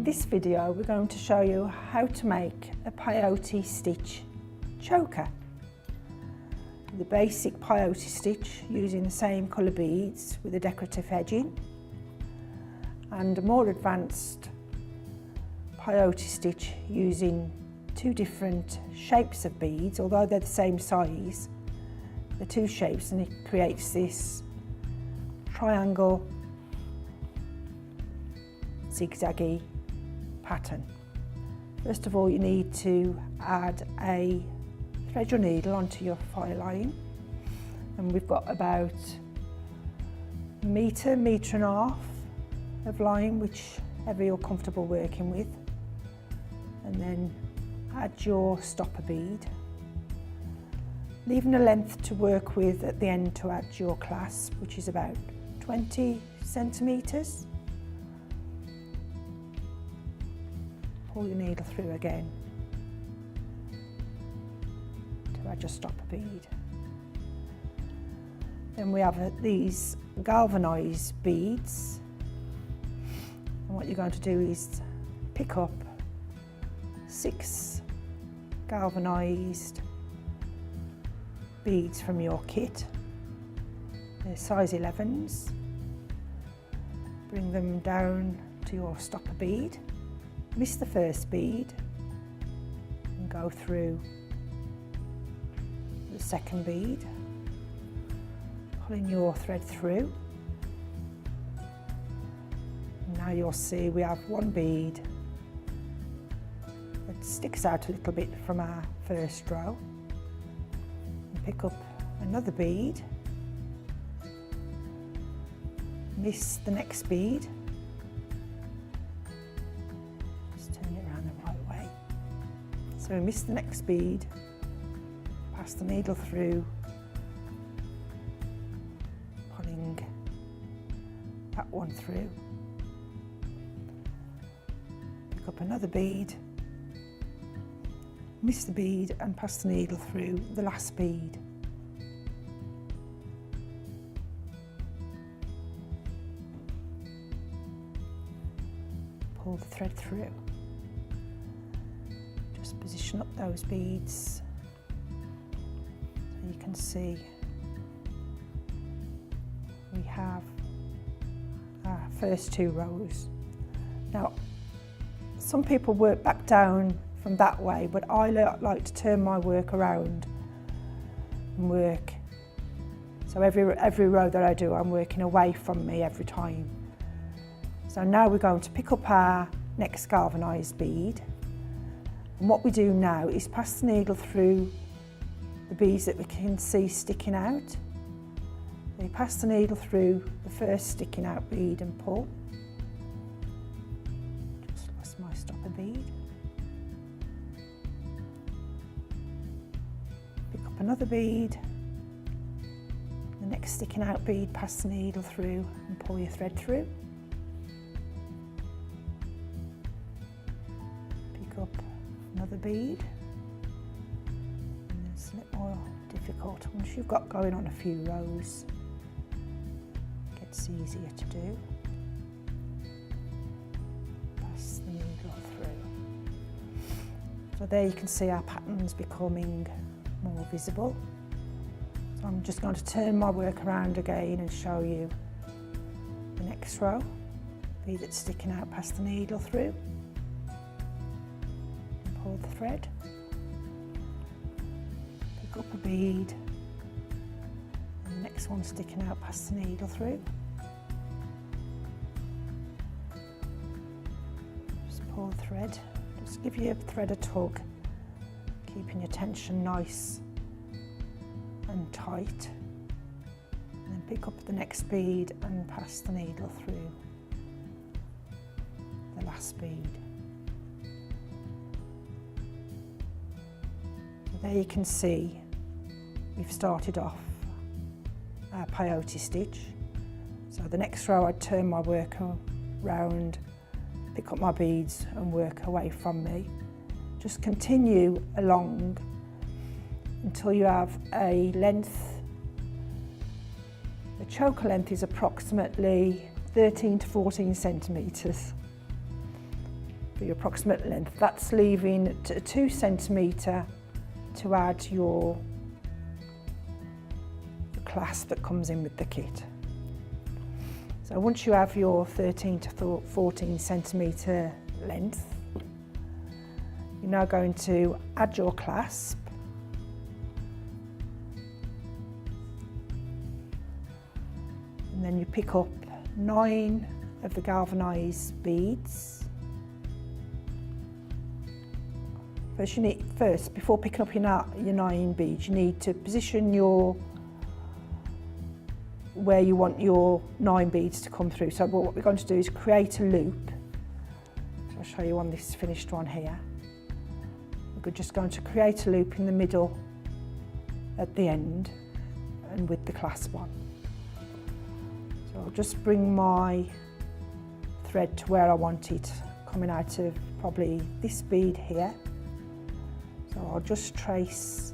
this video we're going to show you how to make a peyote stitch choker. The basic peyote stitch using the same colour beads with a decorative edging, and a more advanced peyote stitch using two different shapes of beads. Although they're the same size, the two shapes, and it creates this triangle zigzaggy pattern. First of all, you need to add a thread your needle onto your file line, and we've got about a metre and a half of line, whichever you're comfortable working with, and then add your stopper bead, leaving a length to work with at the end to add your clasp, which is about 20 centimetres. Pull your needle through again to add your stopper bead. Then we have these galvanised beads, and what you're going to do is pick up 6 galvanised beads from your kit. They're size 11s. Bring them down to your stopper bead. Miss the first bead and go through the second bead, pulling your thread through. And now you'll see we have one bead that sticks out a little bit from our first row. And pick up another bead, miss the next bead, so we miss the next bead, pass the needle through, pulling that one through, pick up another bead, miss the bead and pass the needle through the last bead. Pull the thread through. Just position up those beads so you can see we have our first 2 rows. Now, some people work back down from that way, but I like to turn my work around and work. So every row that I do, I'm working away from me every time. So now we're going to pick up our next galvanised bead. And what we do now is pass the needle through the beads that we can see sticking out. So you pass the needle through the first sticking out bead and pull. Just lost my stopper bead. Pick up another bead. The next sticking out bead, pass the needle through and pull your thread through. Pick up another bead, and it's a little more difficult once you've got going on a few rows. It gets easier to do. Pass the needle through. So there you can see our patterns becoming more visible. So I'm just going to turn my work around again and show you the next row. Bead that's sticking out, pass the needle through. Pull the thread, pick up a bead, and the next one sticking out, pass the needle through. Just pull the thread, just give your thread a tug, keeping your tension nice and tight. And then pick up the next bead and pass the needle through the last bead. There you can see we've started off our peyote stitch. So the next row I'd turn my work around, pick up my beads and work away from me. Just continue along until you have a length. The choker length is approximately 13 to 14 centimetres. for your approximate length. That's leaving 2 centimetre to add your clasp that comes in with the kit. So once you have your 13 to 14 centimetre length, you're now going to add your clasp. And then you pick up 9 of the galvanised beads. First, before picking up your 9 beads, you need to position where you want your 9 beads to come through. So what we're going to do is create a loop. So I'll show you on this finished one here. We're just going to create a loop in the middle at the end and with the clasp on. So I'll just bring my thread to where I want it, coming out of probably this bead here. So I'll just trace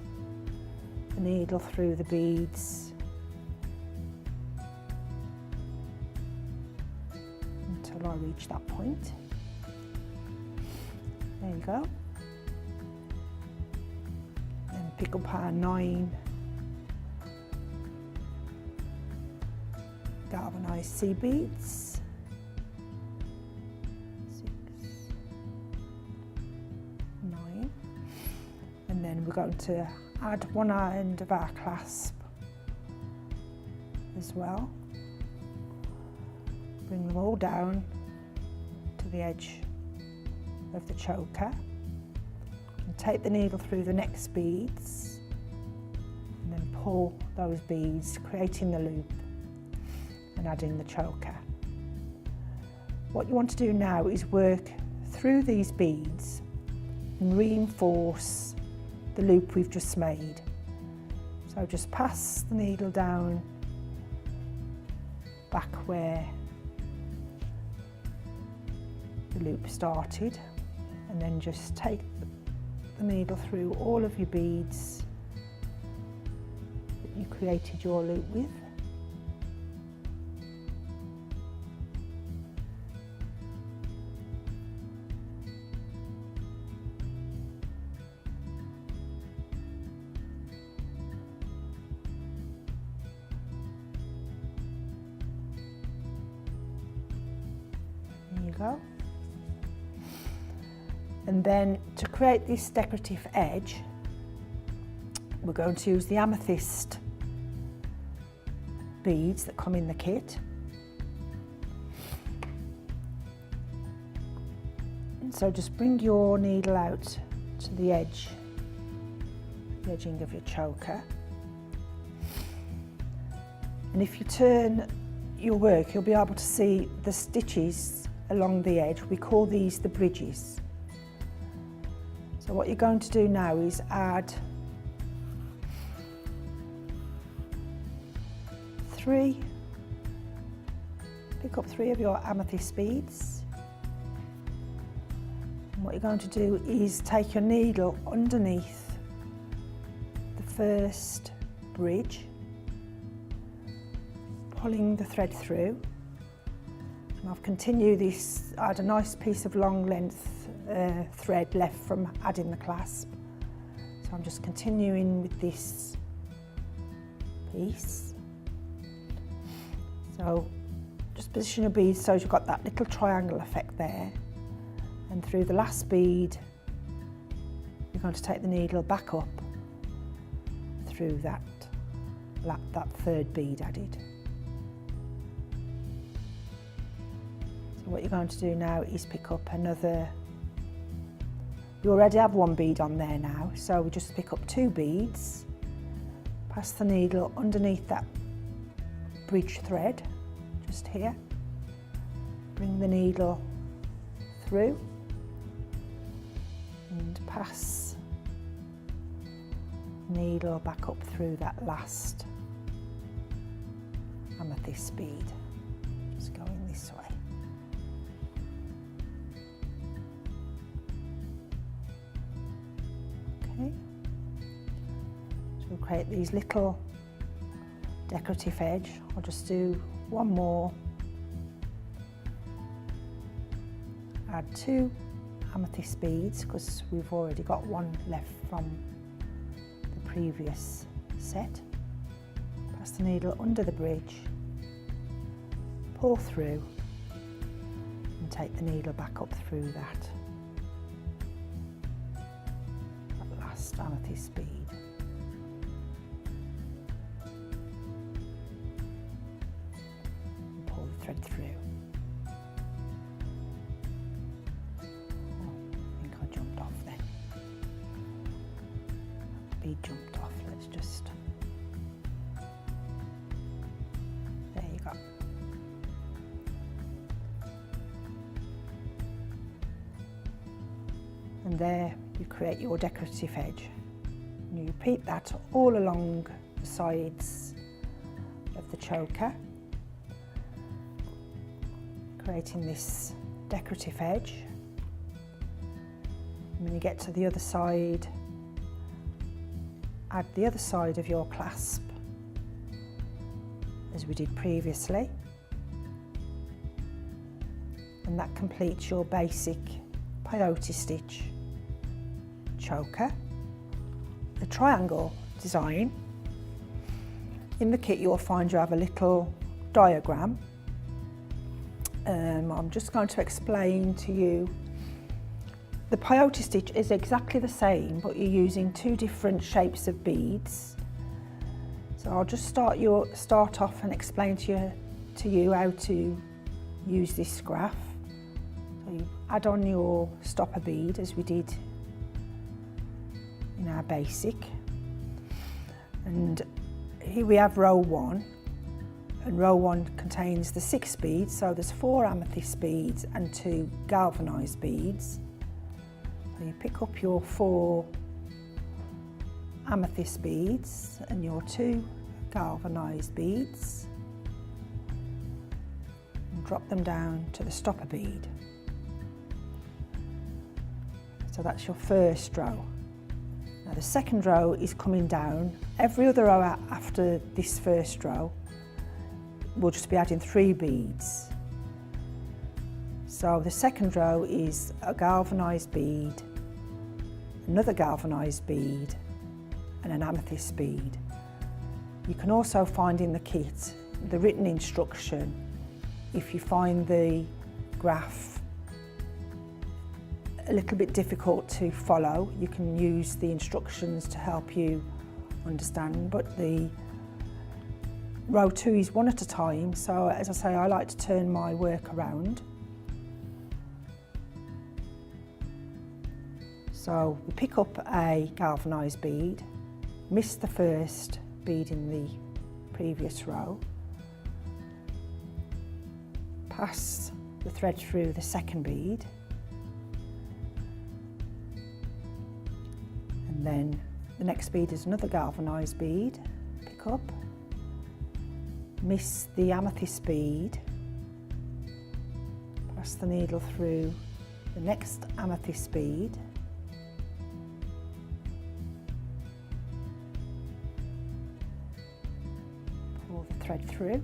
the needle through the beads until I reach that point. There you go. Then pick up our 9 galvanised C beads. 6, 9. And then we're going to add one end of our clasp as well. Bring them all down to the edge of the choker and take the needle through the next beads and then pull those beads, creating the loop and adding the choker. What you want to do now is work through these beads and reinforce the loop we've just made. So just pass the needle down back where the loop started, and then just take the needle through all of your beads that you created your loop with. Go. And then to create this decorative edge, we're going to use the amethyst beads that come in the kit. And so just bring your needle out to the edge, the edging of your choker. And if you turn your work, you'll be able to see the stitches along the edge. We call these the bridges. So what you're going to do now is pick up 3 of your amethyst beads. And what you're going to do is take your needle underneath the first bridge, pulling the thread through. And I've continued this. I had a nice piece of long length thread left from adding the clasp, so I'm just continuing with this piece. So just position your beads so you've got that little triangle effect there, and through the last bead you're going to take the needle back up through that third bead added. What you're going to do now is pick up another. You already have 1 bead on there now, so we just pick up 2 beads, pass the needle underneath that bridge thread just here, bring the needle through and pass the needle back up through that last amethyst bead, just going this way. Okay. So we'll create these little decorative edge. I'll just do 1 more, add 2 amethyst beads because we've already got one left from the previous set. Pass the needle under the bridge, pull through and take the needle back up through that last amethyst bead. And pull the thread through. Bead jumped off, let's just, there you go. And there you create your decorative edge. And you repeat that all along the sides of the choker, creating this decorative edge. And when you get to the other side, add the other side of your clasp as we did previously, and that completes your basic peyote stitch choker. The triangle design, in the kit you'll find you have a little diagram. I'm just going to explain to you. The peyote stitch is exactly the same, but you're using two different shapes of beads. So I'll just start off and explain to you how to use this graph. So you add on your stopper bead as we did in our basic. And here we have row 1, and row 1 contains the 6 beads, so there's 4 amethyst beads and 2 galvanised beads. So you pick up your 4 amethyst beads and your 2 galvanised beads and drop them down to the stopper bead. So that's your first row. Now the second row is coming down. Every other row after this first row, we'll just be adding 3 beads. So the second row is a galvanised bead, another galvanised bead and an amethyst bead. You can also find in the kit the written instruction. If you find the graph a little bit difficult to follow, you can use the instructions to help you understand, but the row 2 is one at a time, so as I say, I like to turn my work around. So we pick up a galvanised bead, miss the first bead in the previous row, pass the thread through the second bead, and then the next bead is another galvanised bead, pick up, miss the amethyst bead, pass the needle through the next amethyst bead, pull the thread through,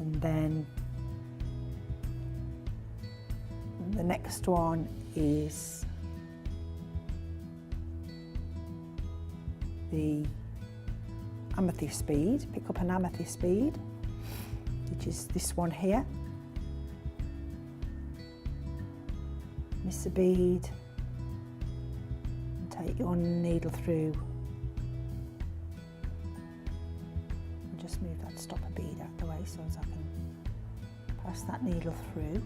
and then the next one is the amethyst bead. Pick up an amethyst bead, which is this one here. Miss a bead and take your needle through and just move that stopper bead out the way so as I can pass that needle through.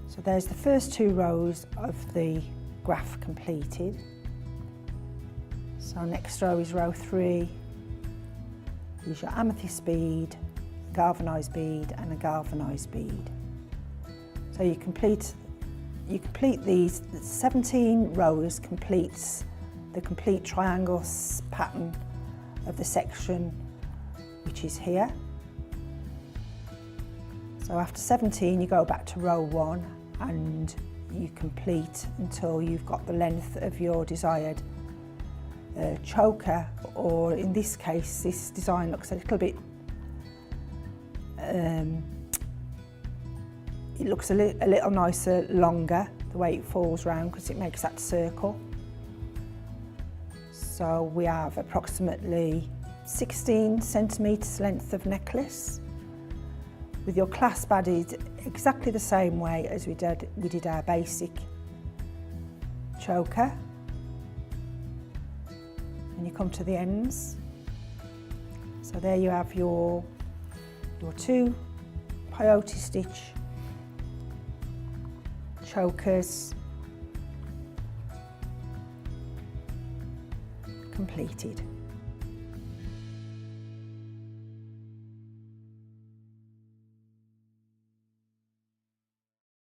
So there's the first 2 rows of the graph completed. So next row is row 3. Use your amethyst bead, galvanised bead and a galvanised bead. So you complete these 17 rows, completes the complete triangle pattern of the section which is here. So after 17 you go back to row 1 and you complete until you've got the length of your desired choker, or in this case this design looks a little bit it looks a little nicer, longer, the way it falls round, because it makes that circle. So we have approximately 16 centimetres length of necklace, with your clasp added exactly the same way as we did our basic choker. And you come to the ends. So there you have your 2 peyote stitch chokers completed.